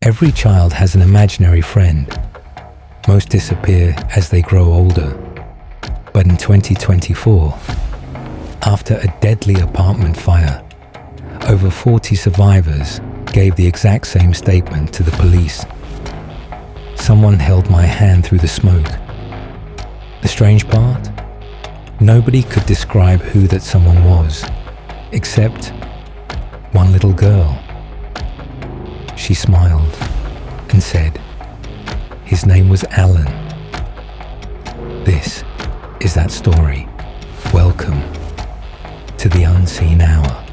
Every child has an imaginary friend. Most disappear as they grow older. But in 2024, after a deadly apartment fire, over 40 survivors gave the exact same statement to the police. Someone held my hand through the smoke. The strange part? Nobody could describe who that someone was, except one little girl. She smiled and said, his name was Alan. This is that story. Welcome to the Unseen Hour.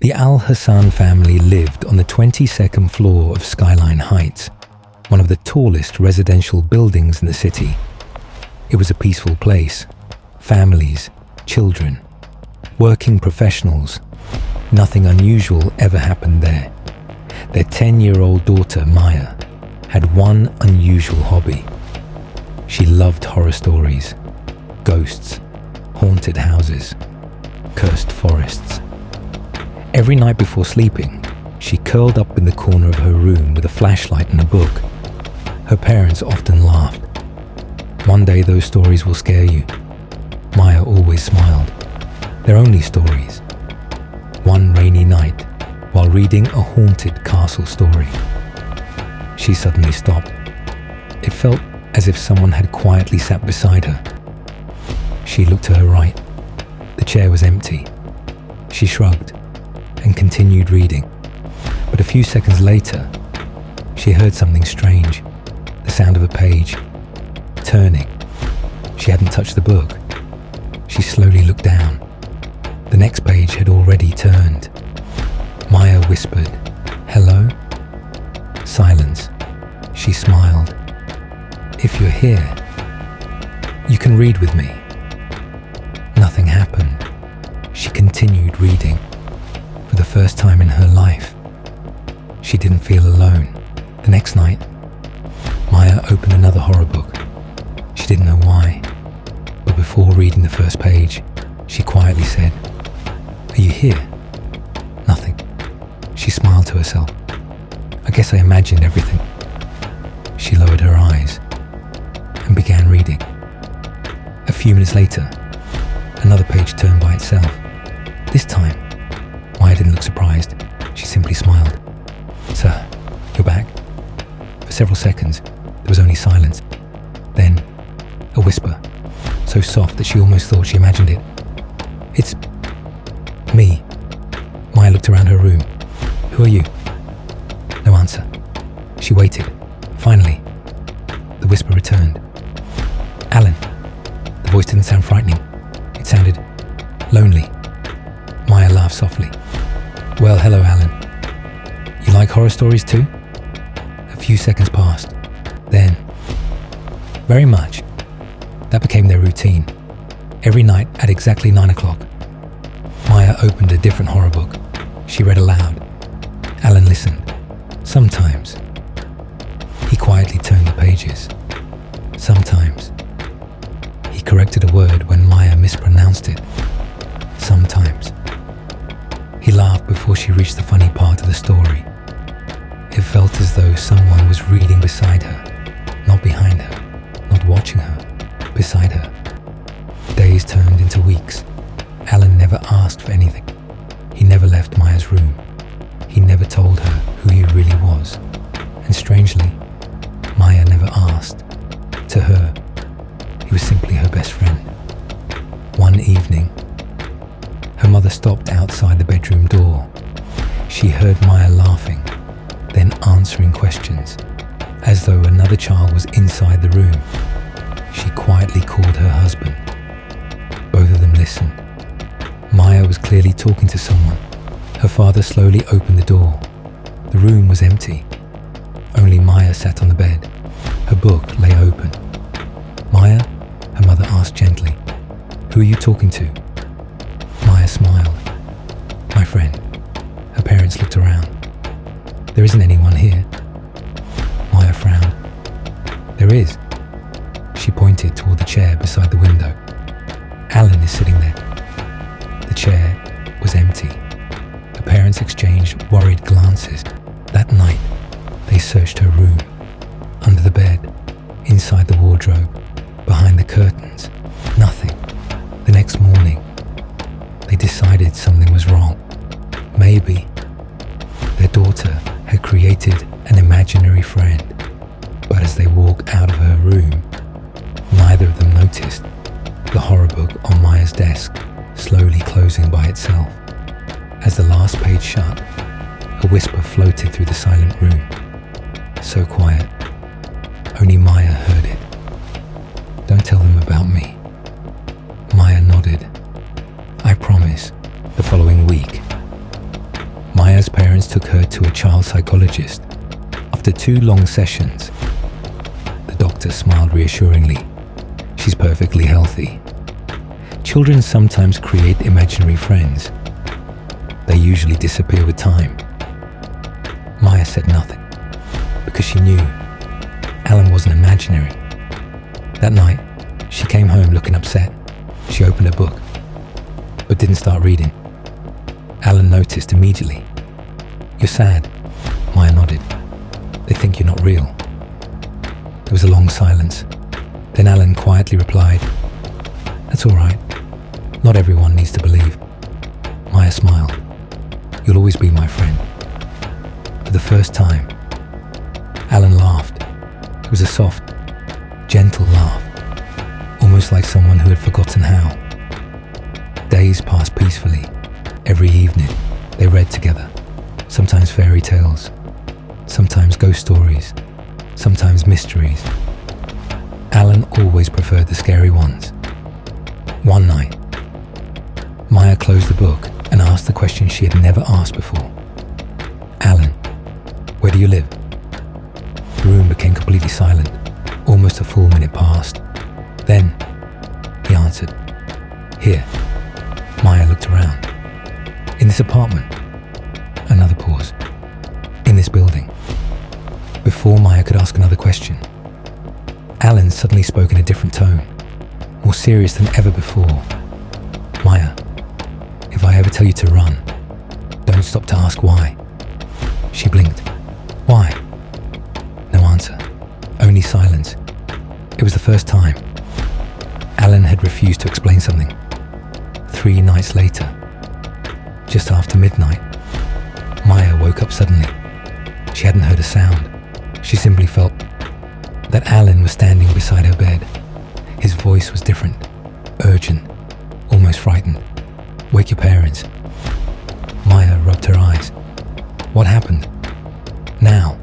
The Al Hassan family lived on the 22nd floor of Skyline Heights, one of the tallest residential buildings in the city. It was a peaceful place. Families, children, working professionals. Nothing unusual ever happened there. Their 10-year-old daughter, Maya, had one unusual hobby. She loved horror stories, ghosts, haunted houses, cursed forests. Every night before sleeping, she curled up in the corner of her room with a flashlight and a book. Her parents often laughed. One day those stories will scare you. Maya always smiled. They're only stories. One rainy night, while reading a haunted castle story, she suddenly stopped. It felt as if someone had quietly sat beside her. She looked to her right. The chair was empty. She shrugged and continued reading. But a few seconds later, she heard something strange, the sound of a page turning. She hadn't touched the book. She slowly looked down. The next page had already turned. Maya whispered, "Hello?" Silence. She smiled. "If you're here, you can read with me." Nothing happened. She continued reading. For the first time in her life, she didn't feel alone. The next night, Maya opened another horror book. She didn't know why, but before reading the first page, she quietly said, "Are you here?" Nothing. She smiled to herself. "I guess I imagined everything." She lowered her eyes and began reading. A few minutes later, another page turned by itself. This time, Maya didn't look surprised. She simply smiled. "Sir, you're back?" For several seconds, there was only silence. Then, a whisper, so soft that she almost thought she imagined it. "It's me." Maya looked around her room. "Who are you?" No answer. She waited. Finally, the whisper returned. "Alan." The voice didn't sound frightening. It sounded lonely. Maya laughed softly. "Well, hello, Alan. You like horror stories too?" A few seconds passed. Then, very much. That became their routine. Every night at exactly 9 o'clock, Maya opened a different horror book. She read aloud. Alan listened. Sometimes, he quietly turned the pages. Sometimes, he corrected a word when Maya mispronounced it. Sometimes, he laughed before she reached the funny part of the story. It felt as though someone was reading beside her, not behind her, not watching her, beside her. Days turned into weeks. Alan never asked for anything. He never left Maya's room. He never told her who he really was. And strangely, Maya never asked. To her, he was simply her best friend. One evening, her mother stopped outside the bedroom door. She heard Maya laughing, then answering questions, as though another child was inside the room. She quietly called her husband. Both of them listened. Maya was clearly talking to someone. Her father slowly opened the door. The room was empty. Only Maya sat on the bed. Her book lay open. "Maya?" her mother asked gently. "Who are you talking to?" Maya smiled. "My friend." Her parents looked around. "There isn't anyone here." Maya frowned. "There is." She pointed toward the chair beside the window. Alan is sitting there. The chair was empty. Her parents exchanged worried glances. That night, they searched her room, under the bed, inside the wardrobe, behind the curtains. Nothing. The next morning, they decided something was wrong. Maybe their daughter had created an imaginary friend. But as they walked out of her room, neither of them noticed the horror book on Maya's desk slowly closing by itself. As the last page shut, a whisper floated through the silent room. So quiet, only Maya heard it. "Don't tell them about me." Maya nodded. "I promise." The following week, Maya's parents took her to a child psychologist. After 2 long sessions, the doctor smiled reassuringly. "She's perfectly healthy. Children sometimes create imaginary friends. They usually disappear with time." Maya said nothing, because she knew Alan wasn't imaginary. That night, she came home looking upset. She opened a book, but didn't start reading. Alan noticed immediately. "You're sad." Maya nodded. "They think you're not real." There was a long silence. Then Alan quietly replied, "That's all right. Not everyone needs to believe." Maya smiled. "You'll always be my friend." For the first time, Alan laughed. It was a soft, gentle laugh, almost like someone who had forgotten how. Days passed peacefully. Every evening, they read together, sometimes fairy tales, sometimes ghost stories, sometimes mysteries. Alan always preferred the scary ones. One night, Maya closed the book and asked the question she had never asked before. "Alan, where do you live?" The room became completely silent. Almost a full minute passed. Then, he answered, "Here." Maya looked around. "In this apartment." Another pause. "In this building." Before Maya could ask another question, Alan suddenly spoke in a different tone, more serious than ever before. "Maya, if I ever tell you to run, don't stop to ask why." She blinked. "Why?" No answer, only silence. It was the first time Alan had refused to explain something. 3 nights later, just after midnight, Maya woke up suddenly. She hadn't heard a sound. She simply felt that Alan was standing beside her bed. His voice was different, urgent, almost frightened. "Wake your parents." Maya rubbed her eyes. What happened? Now,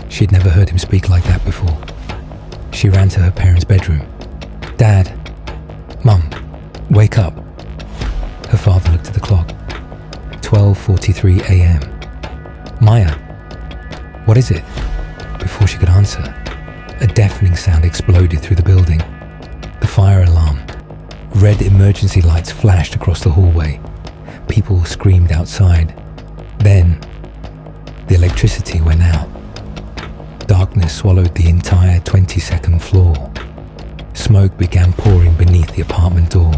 she'd never heard him speak like that before. She ran to her parents' bedroom. "Dad, Mum, wake up." Her father looked at the clock. 12:43 a.m. "Maya, what is it?" Before she could answer, a deafening sound exploded through the building. The fire alarm. Red emergency lights flashed across the hallway. People screamed outside. Then, the electricity went out. Darkness swallowed the entire 22nd floor. Smoke began pouring beneath the apartment door.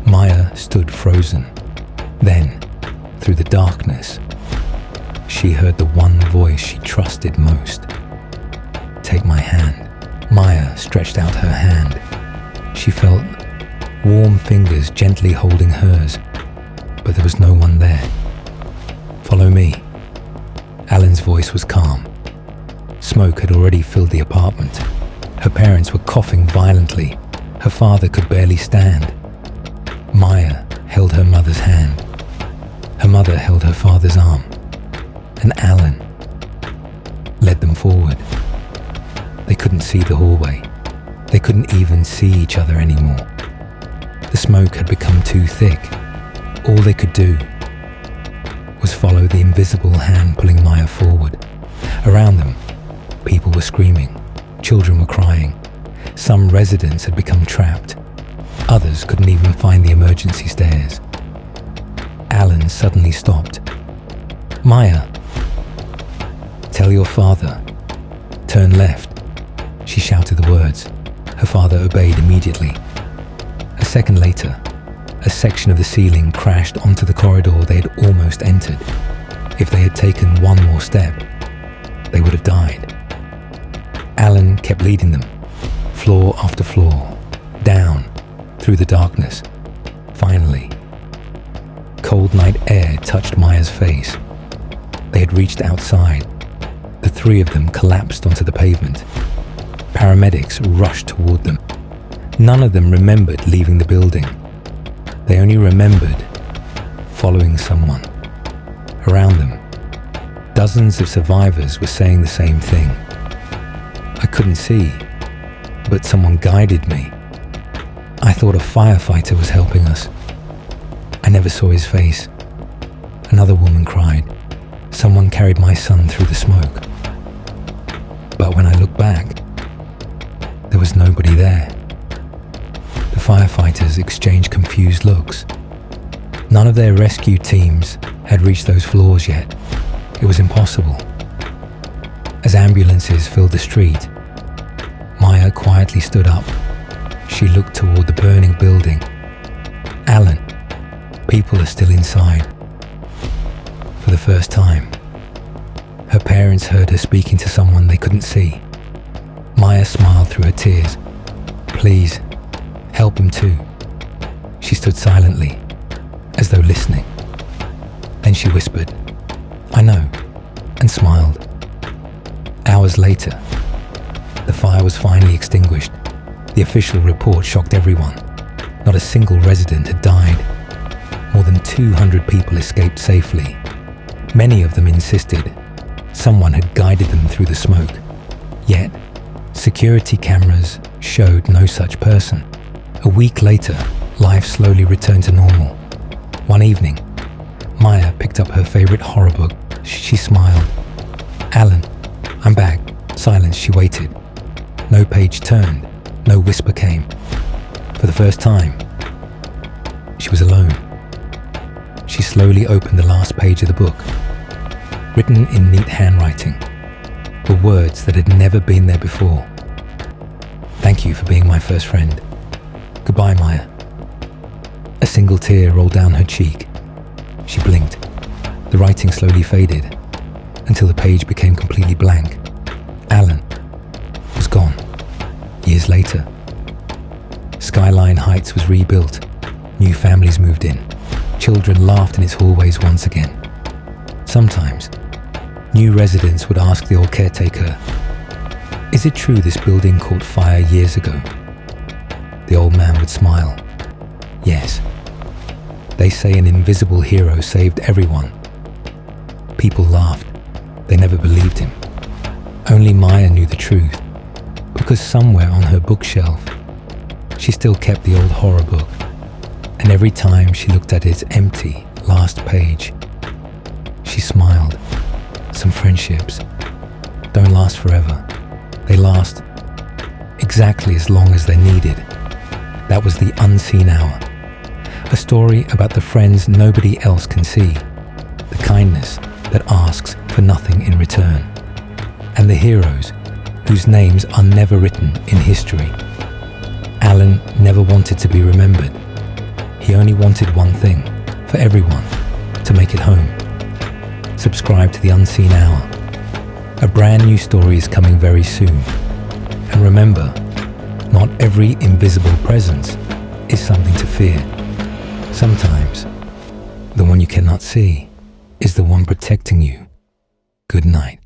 Maya stood frozen. Then, through the darkness, she heard the one voice she trusted most. "Take my hand." Maya stretched out her hand. She felt warm fingers gently holding hers, but there was no one there. "Follow me." Alan's voice was calm. Smoke had already filled the apartment. Her parents were coughing violently. Her father could barely stand. Maya held her mother's hand. Her mother held her father's arm. And Alan led them forward. They couldn't see the hallway. They couldn't even see each other anymore. The smoke had become too thick. All they could do was follow the invisible hand pulling Maya forward. Around them, people were screaming. Children were crying. Some residents had become trapped. Others couldn't even find the emergency stairs. Alan suddenly stopped. "Maya, tell your father. Turn left." She shouted the words. Her father obeyed immediately. A second later, a section of the ceiling crashed onto the corridor they had almost entered. If they had taken one more step, they would have died. Alan kept leading them, floor after floor, down, through the darkness. Finally, cold night air touched Maya's face. They had reached outside. The three of them collapsed onto the pavement. Paramedics rushed toward them. None of them remembered leaving the building. They only remembered following someone. Around them, dozens of survivors were saying the same thing. I couldn't see, but someone guided me. I thought a firefighter was helping us. I never saw his face. Another woman cried. Someone carried my son through the smoke. But when I looked back, there was nobody there. The firefighters exchanged confused looks. None of their rescue teams had reached those floors yet. It was impossible. As ambulances filled the street, Maya quietly stood up. She looked toward the burning building. Alan, people are still inside. For the first time, her parents heard her speaking to someone they couldn't see. Maya smiled through her tears. Please, help him too. She stood silently, as though listening. Then she whispered, I know, and smiled. Hours later, the fire was finally extinguished. The official report shocked everyone. Not a single resident had died. More than 200 people escaped safely. Many of them insisted someone had guided them through the smoke. Yet, security cameras showed no such person. A week later, life slowly returned to normal. One evening, Maya picked up her favorite horror book. She smiled. Alan, I'm back. Silence, she waited. No page turned, no whisper came. For the first time, she was alone. She slowly opened the last page of the book. Written in neat handwriting were words that had never been there before. Thank you for being my first friend. Goodbye, Maya. A single tear rolled down her cheek. She blinked. The writing slowly faded until the page became completely blank. Alan was gone. Years later, Skyline Heights was rebuilt. New families moved in. Children laughed in its hallways once again. Sometimes, new residents would ask the old caretaker, "Is it true this building caught fire years ago?" The old man would smile. Yes. They say an invisible hero saved everyone. People laughed. They never believed him. Only Maya knew the truth, because somewhere on her bookshelf, she still kept the old horror book. And every time she looked at its empty last page, she smiled. Some friendships don't last forever. They last exactly as long as they're needed. That was The Unseen Hour, a story about the friends nobody else can see, the kindness that asks for nothing in return, and the heroes whose names are never written in history. Alan never wanted to be remembered. He only wanted one thing, for everyone to make it home. Subscribe to The Unseen Hour. A brand new story is coming very soon. And remember, not every invisible presence is something to fear. Sometimes, the one you cannot see is the one protecting you. Good night.